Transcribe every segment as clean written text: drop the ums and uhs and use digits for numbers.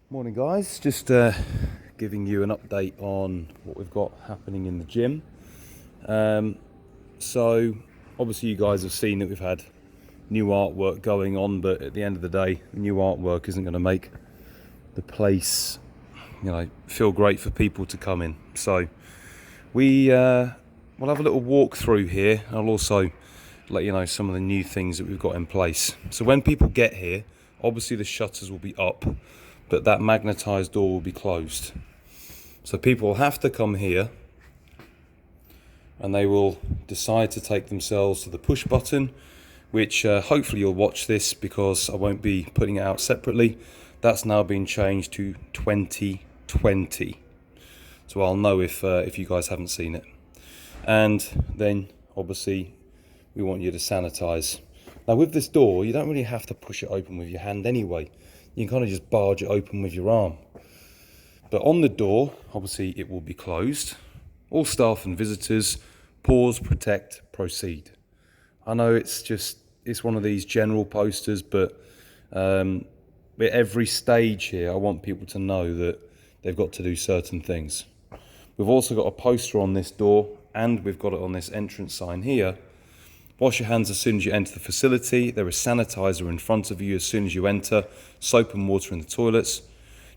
Morning guys, just giving you an update on what we've got happening in the gym. So obviously you guys have seen that we've had new artwork going on, but at the end of the day, the new artwork isn't going to make the place, feel great for people to come in. So we'll have a little walk through here. I'll also let you know some of the new things that we've got in place. So when people get here, obviously the shutters will be up, but that magnetised door will be closed. So people will have to come here and they will decide to take themselves to the push button, which hopefully you'll watch this because I won't be putting it out separately. That's now been changed to 2020. So I'll know if you guys haven't seen it. And then obviously we want you to sanitize. Now with this door, you don't really have to push it open with your hand anyway. You can kind of just barge it open with your arm. But on the door, obviously it will be closed. All staff and visitors, pause, protect, proceed. I know it's one of these general posters, but at every stage here, I want people to know that they've got to do certain things. We've also got a poster on this door, and we've got it on this entrance sign here. Wash your hands as soon as you enter the facility. There is sanitizer in front of you as soon as you enter. Soap and water in the toilets.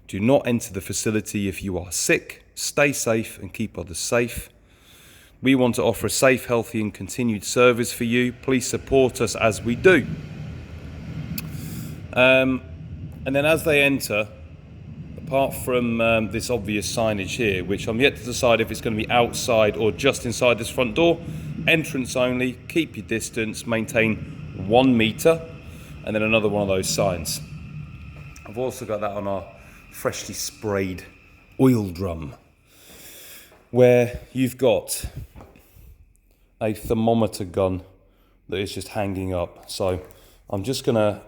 Do not enter the facility if you are sick. Stay safe and keep others safe. We want to offer a safe, healthy and continued service for you. Please support us as we do. And then as they enter, apart from this obvious signage here, which I'm yet to decide if it's going to be outside or just inside this front door, entrance only, keep your distance, maintain 1 metre, and then another one of those signs. I've also got that on our freshly sprayed oil drum, where you've got a thermometer gun that is just hanging up. So I'm just going to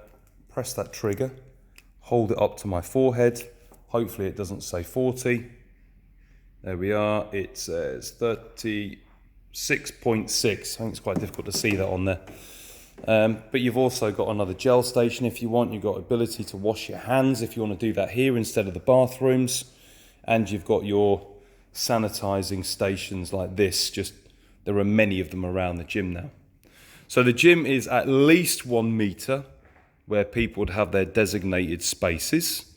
press that trigger, hold it up to my forehead. Hopefully it doesn't say 40. There we are. It says 36.6. I think it's quite difficult to see that on there. But you've also got another gel station if you want. You've got ability to wash your hands if you want to do that here instead of the bathrooms. And you've got your sanitizing stations like this. There are many of them around the gym now. So the gym is at least 1 metre where people would have their designated spaces.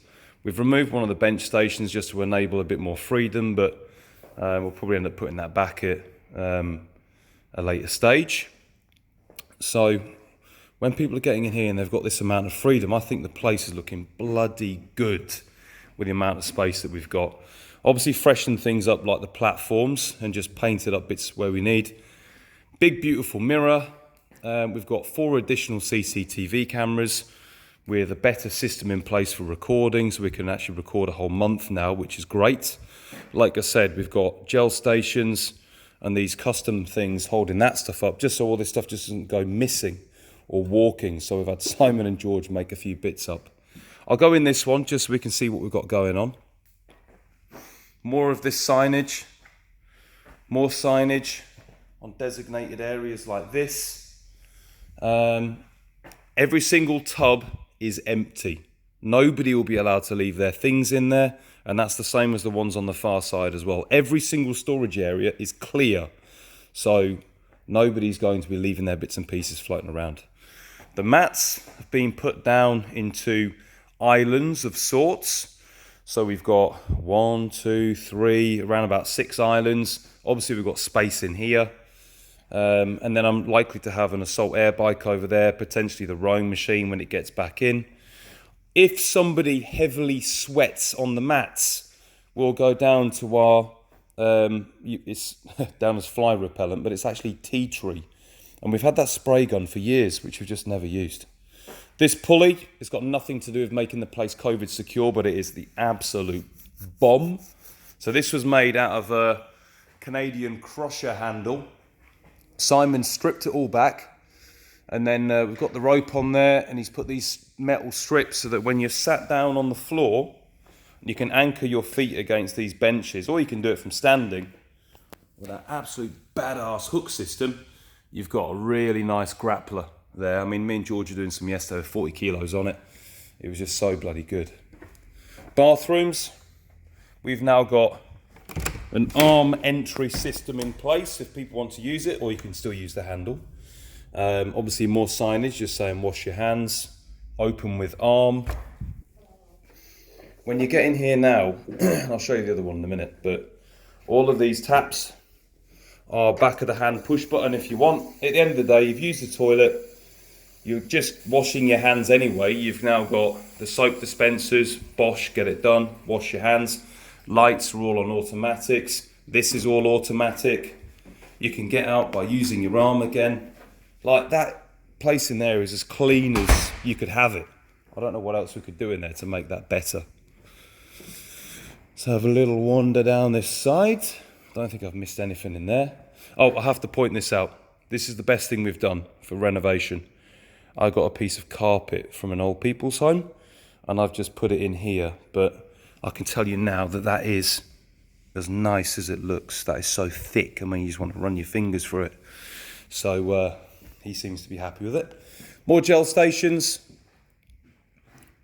We've removed one of the bench stations just to enable a bit more freedom, but we'll probably end up putting that back at a later stage. So when people are getting in here and they've got this amount of freedom, I think the place is looking bloody good with the amount of space that we've got. Obviously freshen things up like the platforms and just painted up bits where we need. Big beautiful mirror. We've got 4 additional CCTV cameras with a better system in place for recording, so we can actually record a whole month now, which is great. Like I said, we've got gel stations and these custom things holding that stuff up, just so all this stuff just doesn't go missing or walking. So we've had Simon and George make a few bits up. I'll go in this one just so we can see what we've got going on. More of this signage, more signage on designated areas like this. Every single tub is empty. Nobody will be allowed to leave their things in there, and that's the same as the ones on the far side as well. Every single storage area is clear, so nobody's going to be leaving their bits and pieces floating around. The mats have been put down into islands of sorts. So we've got 1, 2, 3, around about 6 islands. Obviously we've got space in here. And then I'm likely to have an assault air bike over there, potentially the rowing machine when it gets back in. If somebody heavily sweats on the mats, we'll go down to our, it's down as fly repellent, but it's actually tea tree. And we've had that spray gun for years, which we've just never used. This pulley has got nothing to do with making the place COVID secure, but it is the absolute bomb. So this was made out of a Canadian crusher handle. Simon stripped it all back, and then we've got the rope on there, and he's put these metal strips so that when you're sat down on the floor, you can anchor your feet against these benches, or you can do it from standing. With that absolute badass hook system, you've got a really nice grappler there. I mean, me and George are doing some yesterday with 40 kilos on it. It was just so bloody good. Bathrooms, we've now got an arm entry system in place if people want to use it, or you can still use the handle. Obviously more signage just saying wash your hands, open with arm. When you get in here now, I'll show you the other one in a minute, but all of these taps are back of the hand push button if you want. At the end of the day, you've used the toilet, you're just washing your hands anyway. You've now got the soap dispensers, Bosch, get it done, wash your hands. Lights are all on automatics. This is all automatic. You can get out by using your arm again. Like, that place in there is as clean as you could have it. I don't know what else we could do in there to make that better. So have a little wander down this side. Don't think I've missed anything in there. Oh, I have to point this out. This is the best thing we've done for renovation. I got a piece of carpet from an old people's home and I've just put it in here, but I can tell you now that that is as nice as it looks. That is so thick, I mean, you just want to run your fingers through it. So he seems to be happy with it. More gel stations,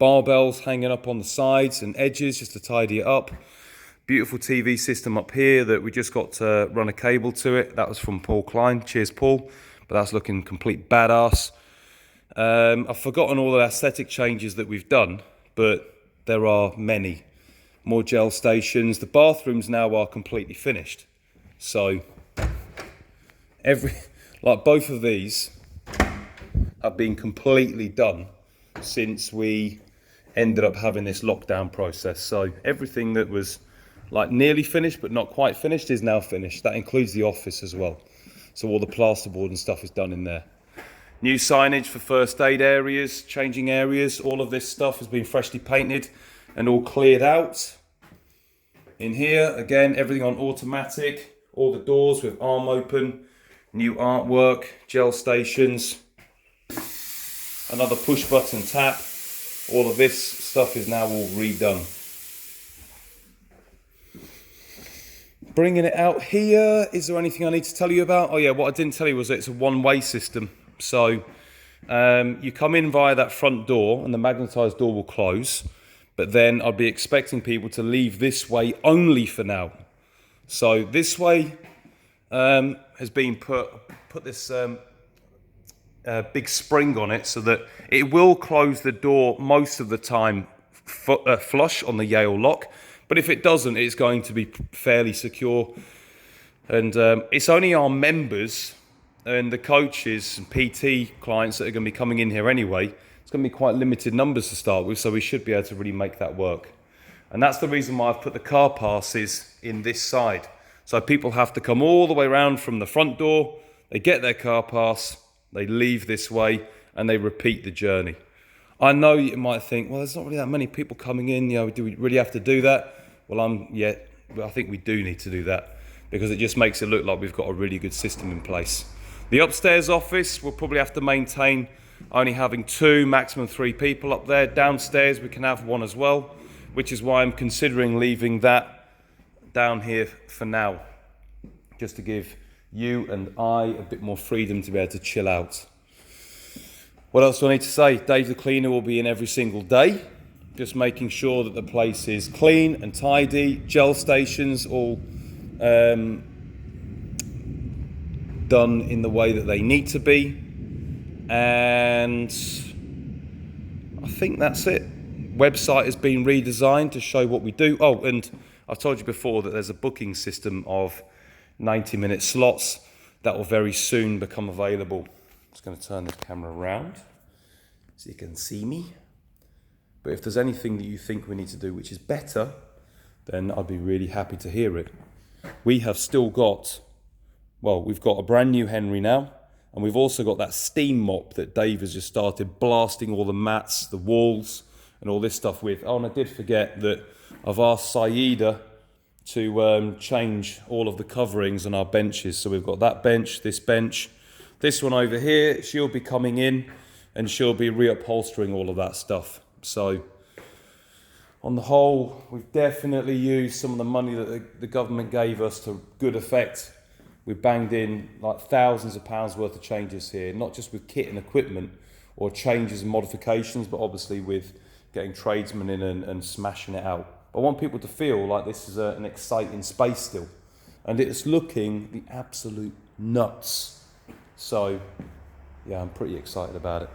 barbells hanging up on the sides and edges just to tidy it up. Beautiful TV system up here that we just got to run a cable to it. That was from Paul Klein, cheers Paul, but that's looking complete badass. I've forgotten all the aesthetic changes that we've done, but there are many. More gel stations. The bathrooms now are completely finished. So both of these have been completely done since we ended up having this lockdown process. So everything that was like nearly finished but not quite finished is now finished. That includes the office as well. So all the plasterboard and stuff is done in there. New signage for first aid areas, changing areas, all of this stuff has been freshly painted and all cleared out. In here, again, everything on automatic, all the doors with arm open, new artwork, gel stations, another push button tap. All of this stuff is now all redone. Bringing it out here, is there anything I need to tell you about? Oh yeah, what I didn't tell you was that it's a one-way system. So you come in via that front door and the magnetised door will close, but then I'll be expecting people to leave this way only for now. So this way has been put this big spring on it so that it will close the door most of the time flush on the Yale lock, but if it doesn't, it's going to be fairly secure. And it's only our members and the coaches and PT clients that are going to be coming in here anyway. It's going to be quite limited numbers to start with, so we should be able to really make that work. And that's the reason why I've put the car passes in this side. So people have to come all the way around from the front door, they get their car pass, they leave this way, and they repeat the journey. I know you might think, well, there's not really that many people coming in, do we really have to do that? Well, I think we do need to do that because it just makes it look like we've got a really good system in place. The upstairs office, we'll probably have to maintain only having 2, maximum 3 people up there. Downstairs, we can have 1 as well, which is why I'm considering leaving that down here for now, just to give you and I a bit more freedom to be able to chill out. What else do I need to say? Dave the cleaner will be in every single day, just making sure that the place is clean and tidy, gel stations all done in the way that they need to be, and I think that's it. Website has been redesigned to show what we do. Oh, and I've told you before that there's a booking system of 90-minute slots that will very soon become available. I'm just going to turn this camera around so you can see me. But if there's anything that you think we need to do which is better, then I'd be really happy to hear it. We have still got, we've got a brand new Henry now, and we've also got that steam mop that Dave has just started blasting all the mats, the walls, and all this stuff with. Oh, and I did forget that I've asked Saida to change all of the coverings on our benches. So we've got that bench, this one over here. She'll be coming in and she'll be reupholstering all of that stuff. So on the whole, we've definitely used some of the money that the government gave us to good effect. We've banged in like thousands of pounds worth of changes here, not just with kit and equipment or changes and modifications, but obviously with getting tradesmen in and smashing it out. I want people to feel like this is an exciting space still. And it's looking the absolute nuts. So, yeah, I'm pretty excited about it.